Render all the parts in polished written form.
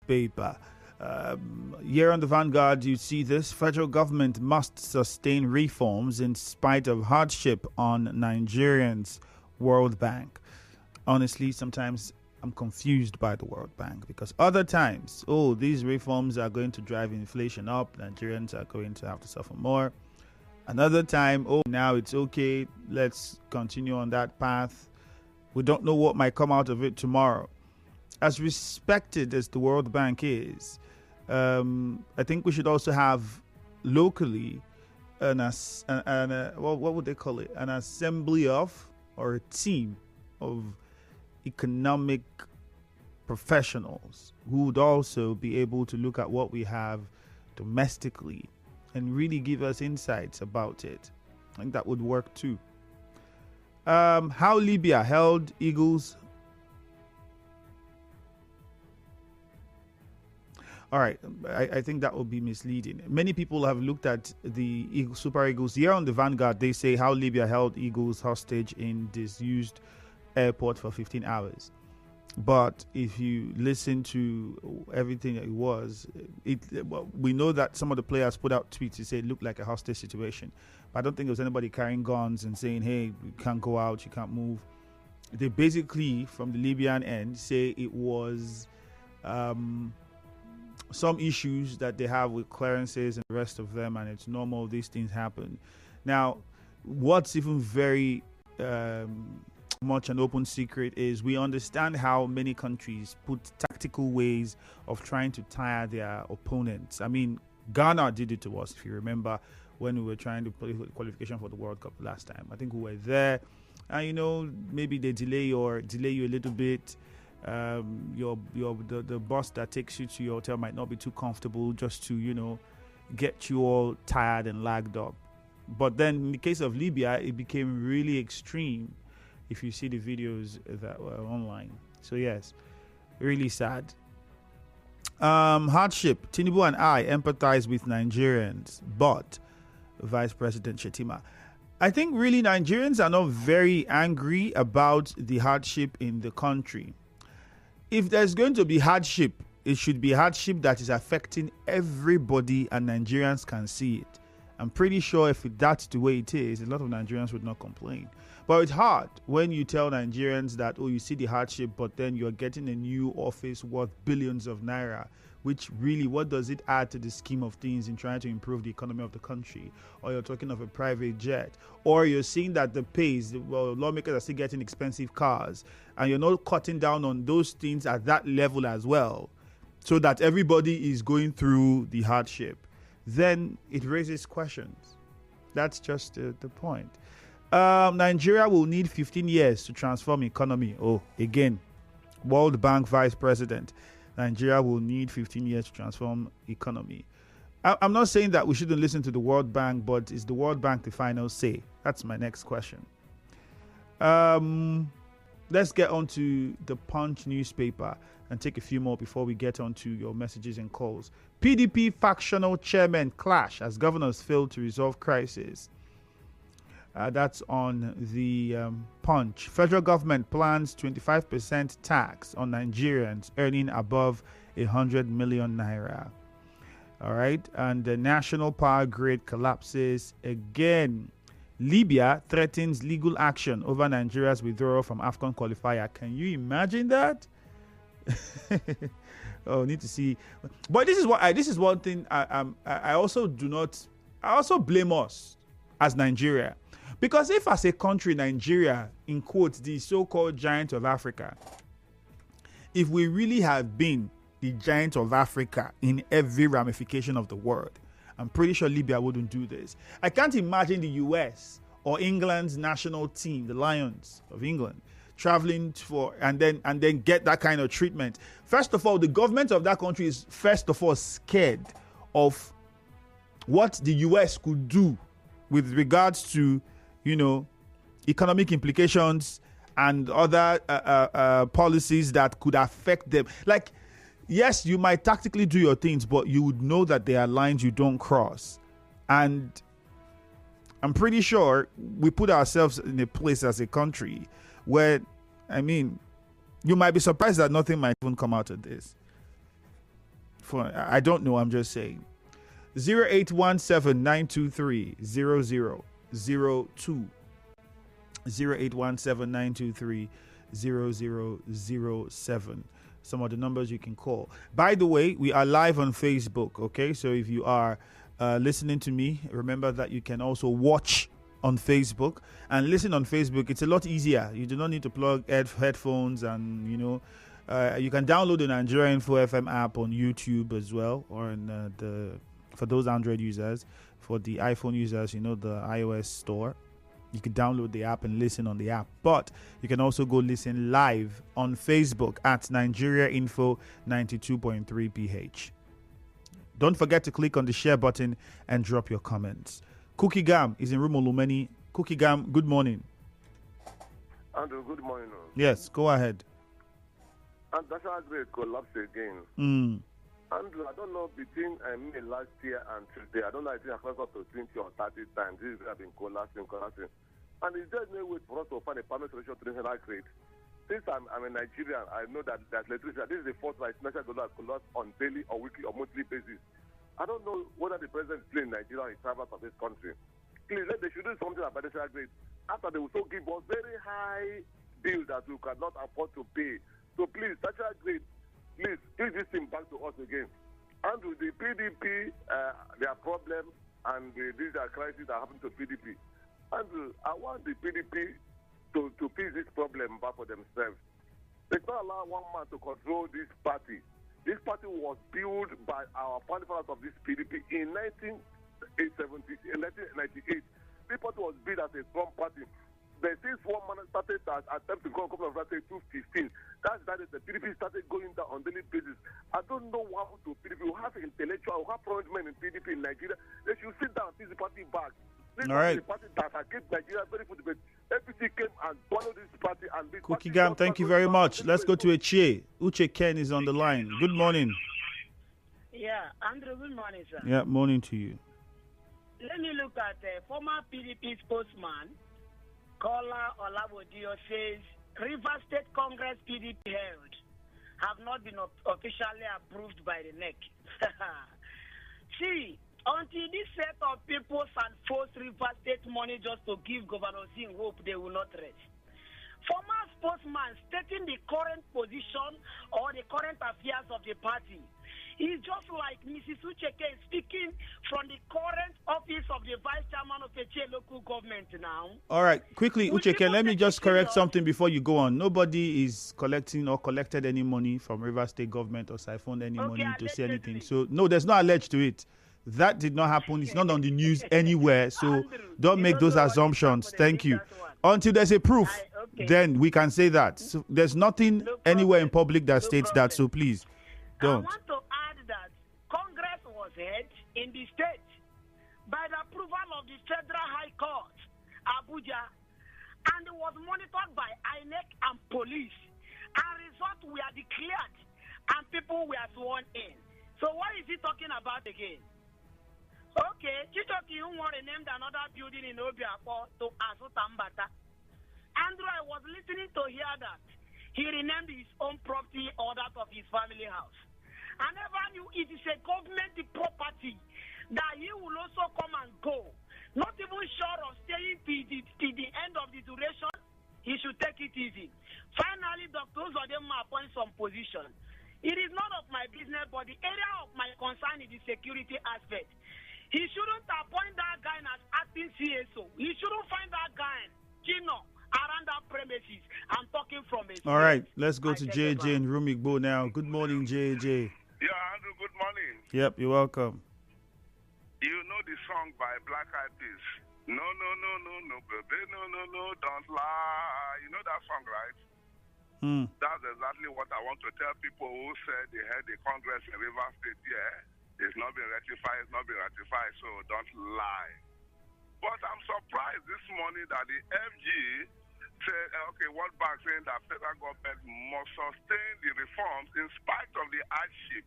newspaper. Here on the Vanguard, you see this: federal government must sustain reforms in spite of hardship on Nigerians. World Bank. Honestly, sometimes I'm confused by the World Bank, because other times, these reforms are going to drive inflation up, Nigerians are going to have to suffer more. Another time, now it's okay, let's continue on that path. We don't know what might come out of it tomorrow. As respected as the World Bank is, I think we should also have locally what would they call it? An assembly of, or a team of economic professionals who would also be able to look at what we have domestically and really give us insights about it. I think that would work too. How Libya held Eagles. All right, I think that would be misleading. Many people have looked at the Super Eagles. Here on the Vanguard, they say how Libya held Eagles hostage in disused airport for 15 hours. But if you listen to everything it was, we know that some of the players put out tweets to say it looked like a hostage situation. But I don't think there was anybody carrying guns and saying, hey, you can't go out, you can't move. They basically, from the Libyan end, say it was some issues that they have with clearances and the rest of them, and it's normal, these things happen. Now, what's even very much an open secret is we understand how many countries put tactical ways of trying to tire their opponents. I mean, Ghana did it to us, if you remember, when we were trying to play qualification for the World Cup last time. I think we were there, and maybe they delay you a little bit. The bus that takes you to your hotel might not be too comfortable, just to get you all tired and lagged up. But then in the case of Libya, it became really extreme, if you see the videos that were online. So yes, really sad. Hardship. Tinubu and I empathize with Nigerians, but Vice President Shettima. I think really Nigerians are not very angry about the hardship in the country. If there's going to be hardship, it should be hardship that is affecting everybody and Nigerians can see it. I'm pretty sure if that's the way it is, a lot of Nigerians would not complain. But it's hard when you tell Nigerians that, you see the hardship, but then you're getting a new office worth billions of naira, which really, what does it add to the scheme of things in trying to improve the economy of the country? Or you're talking of a private jet, or you're seeing that the pace, lawmakers are still getting expensive cars, and you're not cutting down on those things at that level as well, so that everybody is going through the hardship. Then it raises questions. That's just the point. Nigeria will need 15 years to transform economy. Again, World Bank Vice President. Nigeria will need 15 years to transform economy. I'm not saying that we shouldn't listen to the World Bank, but is the World Bank the final say? That's my next question. Let's get on to the Punch newspaper and take a few more before we get on to your messages and calls. PDP factional chairman clash as governors fail to resolve crisis. That's on the Punch. Federal government plans 25% tax on Nigerians earning above 100 million naira. All right. And the national power grid collapses again. Libya threatens legal action over Nigeria's withdrawal from AFCON qualifier. Can you imagine that? Need to see. But this is one thing I also blame us as Nigeria. Because if as a country, Nigeria, in quotes, the so-called giant of Africa, if we really have been the giant of Africa in every ramification of the world, I'm pretty sure Libya wouldn't do this. I can't imagine the US or England's national team, the Lions of England, traveling and then get that kind of treatment. First of all, the government of that country is scared of what the US could do with regards to economic implications and other policies that could affect them. Like, yes, you might tactically do your things, but you would know that there are lines you don't cross. And I'm pretty sure we put ourselves in a place as a country where, you might be surprised that nothing might even come out of this. I don't know, I'm just saying. 0817-923-0002. 0817-923-0007. Some of the numbers you can call. By the way, we are live on Facebook, okay? So if you are listening to me, remember that you can also watch on Facebook and listen on Facebook. It's a lot easier. You do not need to plug headphones, and you can download the Nigeria Info FM app on YouTube as well, or in for those Android users. For the iPhone users, the iOS store. You can download the app and listen on the app. But you can also go listen live on Facebook at Nigeria Info 92.3 PH. Don't forget to click on the share button and drop your comments. Cookie Gam is in room Olumeni. Cookie Gam, good morning. Andrew, good morning. Yes, go ahead. And that's how great collapse again. Andrew, I don't know, between May last year and today, I don't know, I think across up to 20 or 30 times, this has been collapsing. And is there no way for us to find a permanent solution to this grade? Since I'm a Nigerian, I know that electricity, this is the fourth national dollar collapse on daily or weekly or monthly basis. I don't know whether the president is playing Nigeria in travels of this country. Please, they should do something about this grade. After they will so give us very high bills that we cannot afford to pay. So please, national grade, please, give this thing back to us again. And with the PDP, their problem, and these are crises that happen to PDP. And I want the PDP to fix this problem back for themselves. They can't allow one man to control this party. This party was built by our founding fathers of this PDP in 1998. This party was built as a strong party. But since one man started to attempt to go on government of 2015, that's that the PDP started going down on daily basis. I don't know what happened to PDP. We have intellectual, we have prominent men in PDP in Nigeria. They should sit down and see the party back. This all right. The party that against Nigeria very good, but APC came and swallowed this party. And this Cookie Gam, thank you very much. Let's go to Uche. Uche Ken is on the line. Good morning. Yeah, Andrew, good morning, sir. Yeah, morning to you. Let me look at former PDP spokesman, Kola Olawodio, says River State Congress PDP held have not been officially approved by the NEC. See, until this set of people and force River State money just to give Governor Zin hope, they will not rest. Former spokesman stating the current position or the current affairs of the party is just like Mrs. Ucheke speaking from the current office of the vice chairman of Eche local government now. All right, quickly, Ucheke, let me just correct something before you go on. Nobody is collecting or collected any money from River State government or siphoned any money to say anything. So, no, there's no alleged to it. That did not happen. It's not on the news anywhere. So don't make those assumptions. Thank you. Until there's a proof, then we can say that. So there's nothing anywhere in public that states that. So please, don't. I want to add that Congress was held in the state by the approval of the Federal High Court, Abuja, and it was monitored by INEC and police. And results were declared and people were sworn in. So what is he talking about again? Okay, Chichoki Unwari named another building in Obiapo to Azutambata. Andrew, I was listening to hear that he renamed his own property or that of his family house. I never knew it is a government property that he will also come and go. Not even sure of staying till the end of the duration, he should take it easy. Finally, Dr. Uzodinma appoints some position. It is none of my business, but the area of my concern is the security aspect. He shouldn't appoint that guy as acting CSO. He shouldn't find that guy, Chino, around that premises. I'm talking from it. All right, let's go to JJ in Rumigbo now. Good morning, JJ. Yeah, Andrew, good morning. Yep, you're welcome. You know the song by Black Eyed Peas? No, no, no, no, no, baby, no, no, no, don't lie. You know that song, right? That's exactly what I want to tell people who said they had the Congress in River State. Yeah. It's not been ratified, so don't lie. But I'm surprised this morning that the FG said, World Bank saying that federal government must sustain the reforms in spite of the hardship.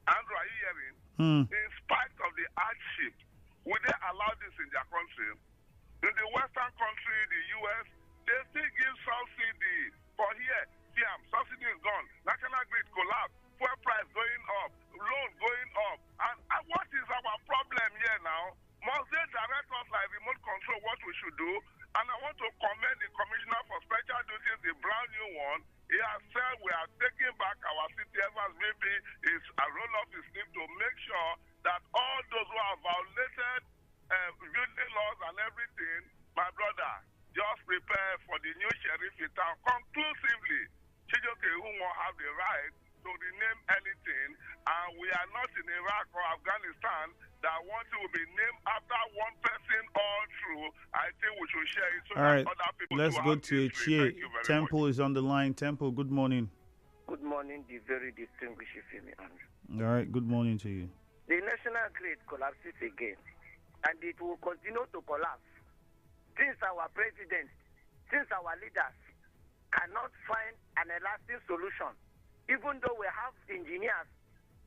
Andrew, are you hearing? In spite of the hardship, will they allow this in their country? In the Western country, the U.S., they still give subsidy. For here, subsidy is gone. National grid collapse, fuel price going up, loan He has said we are taking back our city. Evans maybe is a roll up his sleeve to make sure that all those who have violated building laws and everything, my brother, just prepare for the new sheriff in town. Conclusively, Chijioke won't have the right to rename anything, and we are not in Iraq or Afghanistan that one thing will be named after one person all through. I think we should share it so all right, that other people let's go to history. Ichie. Temple is on the line. Temple, good morning. Good morning, the very distinguished Femi Andrew. All right, good morning to you. The national grid collapses again, and it will continue to collapse since our president, since our leaders cannot find an lasting solution, even though we have engineers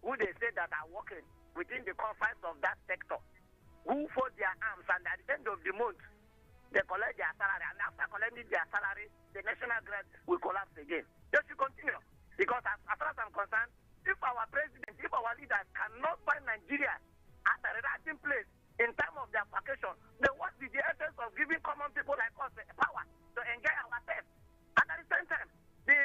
who they say that are working within the confines of that sector, who fold their arms, and at the end of the month, they collect their salary, and after collecting their salary, the national grid will collapse again. Just to continue, because as far as I'm concerned, if our president, if our leaders cannot find Nigeria at a relaxing place in time of their vacation, then what is the essence of giving common people like us power to enjoy ourselves? And at the same time, the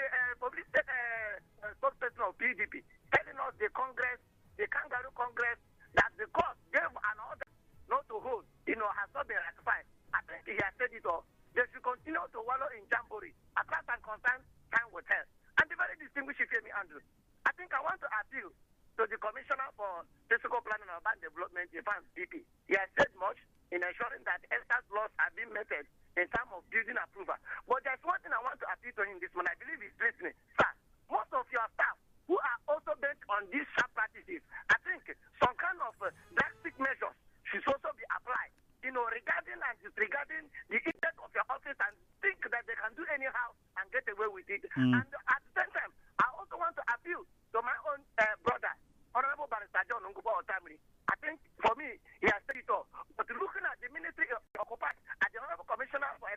public spokesperson of PDP telling us the Congress, the Kangaroo Congress, that the court gave an order not to hold, has not been ratified. I think he has said it all. They should continue to wallow in jamboree. As far as I'm concerned, time will tell. And the very distinguished Femi Andrew, I think I want to appeal to the Commissioner for Physical Planning and Urban Development, Evans DP. He has said much in ensuring that ESTA's laws are being met in terms of building approval. But there's one thing I want to appeal to him this morning. I believe he's listening. Sir, most of your staff who are also bent on these sharp practices, I think some kind of drastic measures should also be applied, regarding and disregarding the intent of your office and think that they can do anyhow and get away with it. And at the same time, I also want to appeal to my own brother, Honorable Barrister John Ngubo Otamiri. I think for me, he has said it all. But looking at the ministry occupied at the Honorable Commissioner for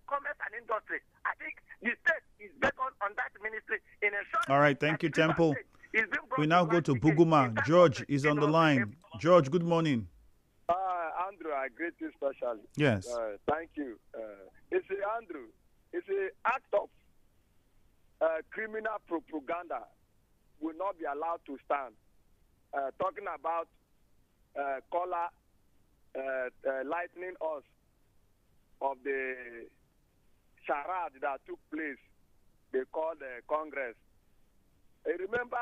Commerce and Industry, I think the state is back on that ministry in ensuring. All right, thank you, Temple. We now go to Buguma. George is on the line. George, good morning. Andrew, I greet you specially. Yes. Thank you. Andrew, it's an act of criminal propaganda will not be allowed to stand. Talking about caller lightening us of the charade that took place, they called Congress. I remember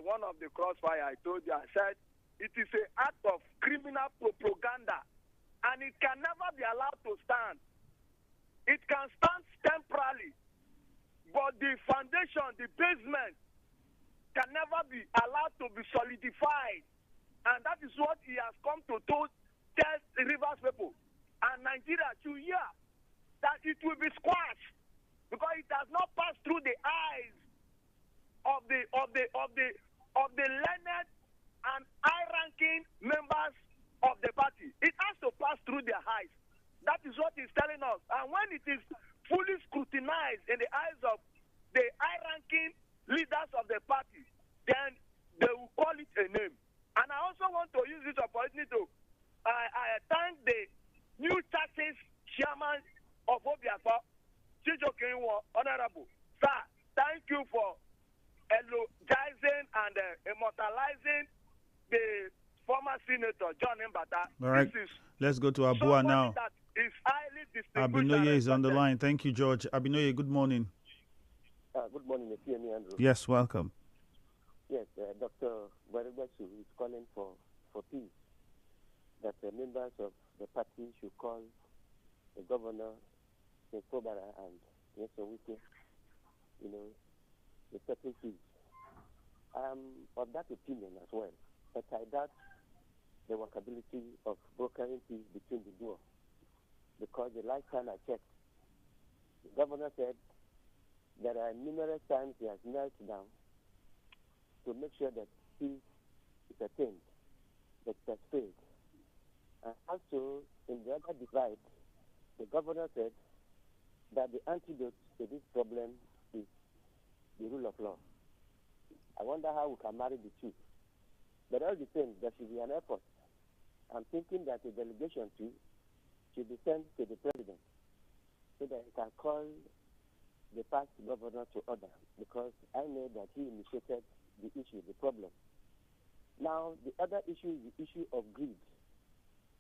one of the crossfire I told you, I said, it is an act of criminal propaganda, and it can never be allowed to stand. It can stand temporarily, but the foundation, the basement, can never be allowed to be solidified. And that is what he has come to tell the Rivers people and Nigeria to hear, that it will be squashed because it has not passed through the eyes of the learned and high-ranking members of the party. It has to pass through their eyes. That is what he's telling us. And when it is fully scrutinized in the eyes of the high-ranking leaders of the party, then they will call it a name. And I also want to use this opportunity to thank the new churches chairman of Obiafa, Chijioke Honorable. Sir, thank you for elogizing and immortalizing the former Senator John Mbata. All right, let's go to Abua now. Abinoye is on the line. Thank you, George. Abinoye, good morning. Good morning, Femi Andrew. Yes, welcome. Yes, Dr. Baregbasu is calling for peace, that the members of the party should call the governor, the Kobara, and Nyesom Wike, the settle peace. I am of that opinion as well, but I doubt the workability of brokering peace between the duo, because the last time I checked, the governor said there are numerous times he has knelt down to make sure that peace is attained, that it has failed. And also, in the other divide, the governor said that the antidote to this problem is the rule of law. I wonder how we can marry the two. But all the same, there should be an effort. I'm thinking that a delegation too should be sent to the president so that he can call the past governor to order because I know that he initiated the issue, the problem. Now, the other issue is the issue of grid.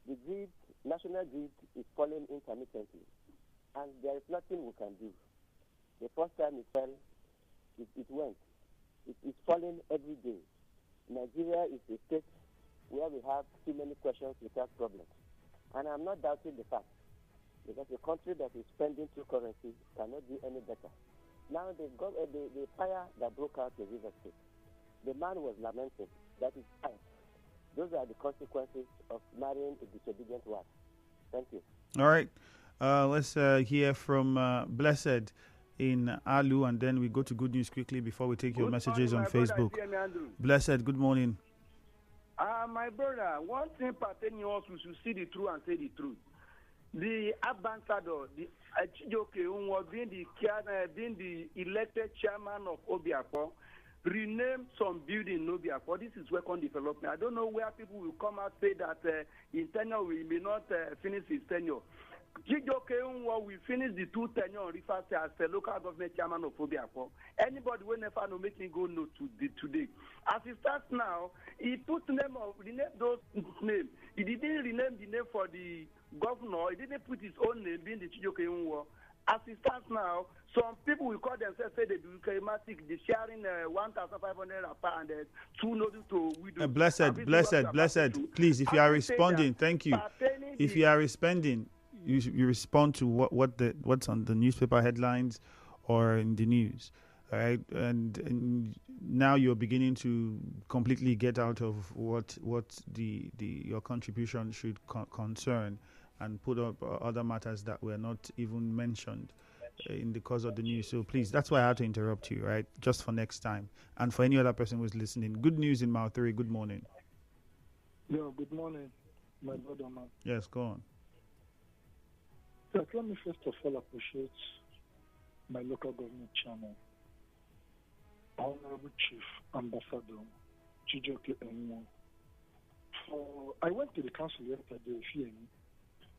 The grid, national grid, is falling intermittently, and there is nothing we can do. The first time it fell, it went. It is falling every day. Nigeria is a state where we have too many questions without problems. And I'm not doubting the fact, because a country that is spending two currencies cannot do any better. Now, the fire that broke out in River State, the man was lamenting that is fine. Those are the consequences of marrying a disobedient wife. Thank you. All right. Let's hear from Blessed in Alu, and then we go to good news quickly before we take your messages on Facebook. Blessed, good morning. My brother, one thing pertaining us, we should see the truth and say the truth. The ambassador, the Chijoke Unwo, being the elected chairman of Obiakpo, rename some building in Obiakpo. This is welcome development. I don't know where people will come out say that in tenure we may not finish his tenure. Chijoke Unwo will finish the 2 tenure on River State as the local government chairman of Obiakpo. Anybody will never know make me go no today. As it starts now, he put rename those names. He didn't rename the name for the governor. He didn't put his own name being the Chijoke Unwo. As it stands now, some people will call themselves, say they do charismatic, they're sharing 1,500 and 2 notices to widows. Blessed, please, if you are responding, thank you. If you are responding, you respond to what's on the newspaper headlines or in the news. All right, and now you're beginning to completely get out of what your contribution should concern, and put up other matters that were not even mentioned in the course of the news. So please, that's why I had to interrupt you, right? Just for next time, and for any other person who's listening. Good news in Mauteri. Good morning. Yeah, good morning, my brother, man. Yes, go on. Let me first of all appreciate my local government chairman, Honorable Chief Ambassador Chijoke Unwo. I went to the council yesterday,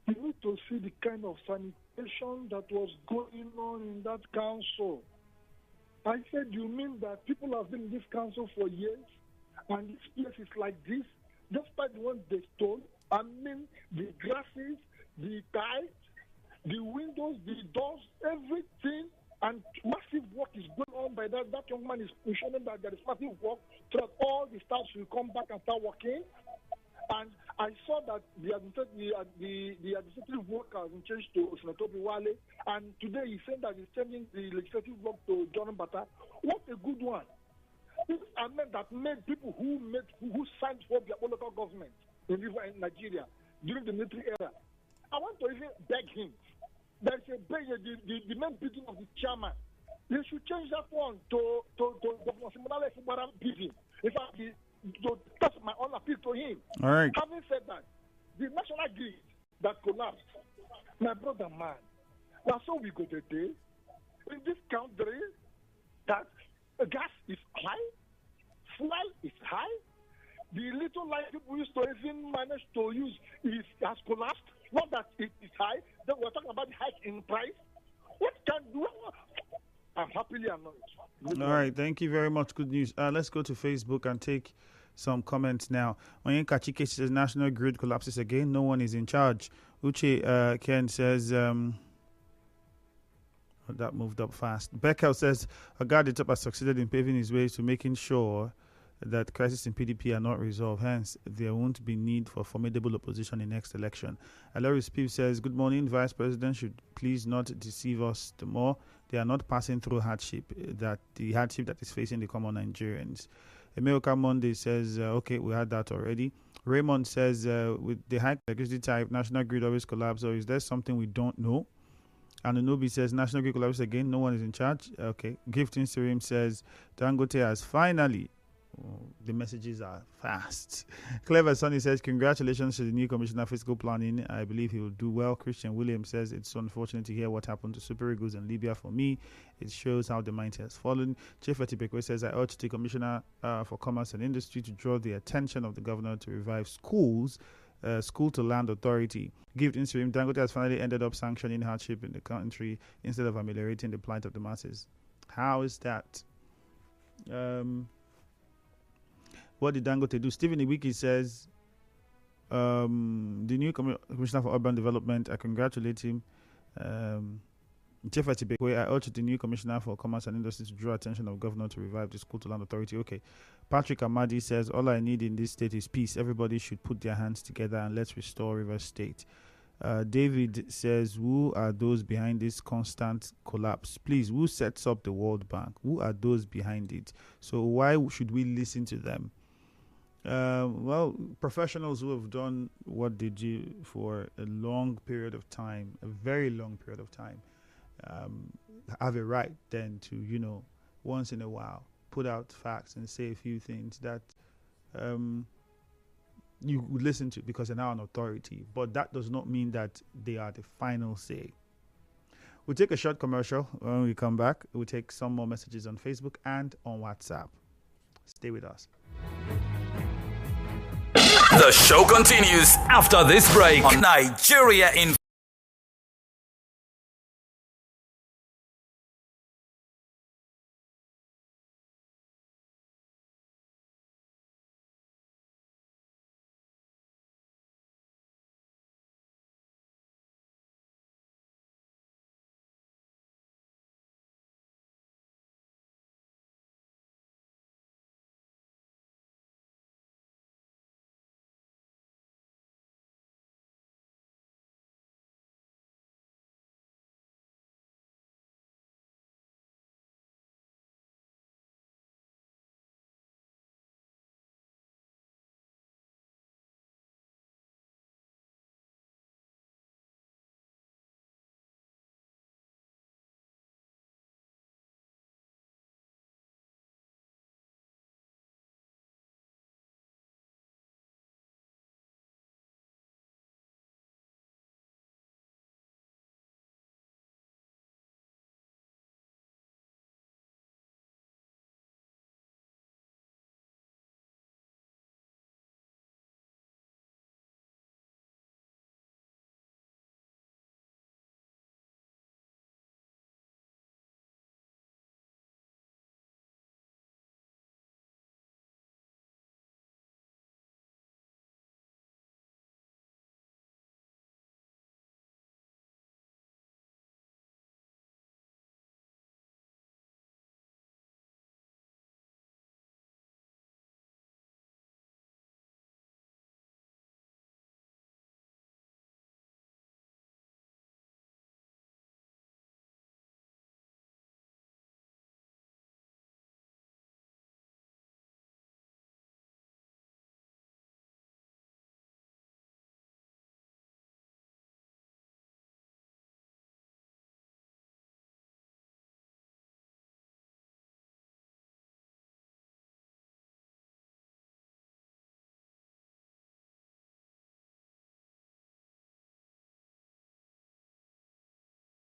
you need to see the kind of sanitation that was going on in that council. I said, you mean that people have been in this council for years, and this place is like this, despite the one they stole? I mean, the grasses, the tiles, the windows, the doors, everything, and massive work is going on by that. That young man is ensuring that there is massive work so that all the staff will come back and start working. And I saw that the administrative work has been changed to Senator Biwale, and today he's saying that he's changing the legislative work to John Bata. What a good one! This is a man that made people who signed for their local government in Nigeria during the military era. I want to even beg him. There's the main building of the chairman. They should change that one to Governor Simonale Fubaram building. In fact, that's my own appeal to him. All right. Having said that, the national grid that collapsed, my brother, man, that's how we go today. In this country, that gas is high, fuel is high, the little light people used to even manage to use has collapsed. Not that it is high, then we're talking about the hike in price. What can do? I'm happily annoyed. All right, thank you very much. Good news. Let's go to Facebook and take some comments now. Onyenka Chike says national grid collapses again. No one is in charge. Uche Ken says that moved up fast. Beckel says Agadi Top has succeeded in paving his way to making sure that crisis in PDP are not resolved. Hence, there won't be need for formidable opposition in next election. Aloris Pip says, good morning. Vice President should please not deceive us the more. They are not passing through hardship, the hardship that is facing the common Nigerians. Emeoka Monday says, okay, we had that already. Raymond says, with the high electricity tariff, national grid always collapse, or is there something we don't know? And Anunobi says, national grid collapse again, no one is in charge. Okay. Gifting Surim says, Dangote has finally... the messages are fast. Clever Sonny says, congratulations to the new Commissioner of Fiscal Planning. I believe he will do well. Christian Williams says, it's unfortunate to hear what happened to Super Eagles in Libya. For me, it shows how the mind has fallen. Chief Etipekwe says, I urge the Commissioner for Commerce and Industry to draw the attention of the governor to revive schools School to Land Authority. Gift interim, Dangote has finally ended up sanctioning hardship in the country instead of ameliorating the plight of the masses. How is that? What did Dangote do? Stephen Iwiki says, the new Commissioner for Urban Development, I congratulate him. Jeff Atibekwe, I urge the new Commissioner for Commerce and Industry to draw attention of Governor to revive the School to Land Authority. Okay. Patrick Amadi says, all I need in this state is peace. Everybody should put their hands together and let's restore Rivers State. David says, who are those behind this constant collapse? Please, who sets up the World Bank? Who are those behind it? So why should we listen to them? Well, professionals who have done what they do for a long period of time, a very long period of time, have a right then to, once in a while, put out facts and say a few things that you would listen to because they're now an authority. But that does not mean that they are the final say. We'll take a short commercial. When we come back, we'll take some more messages on Facebook and on WhatsApp. Stay with us. The show continues after this break on Nigeria in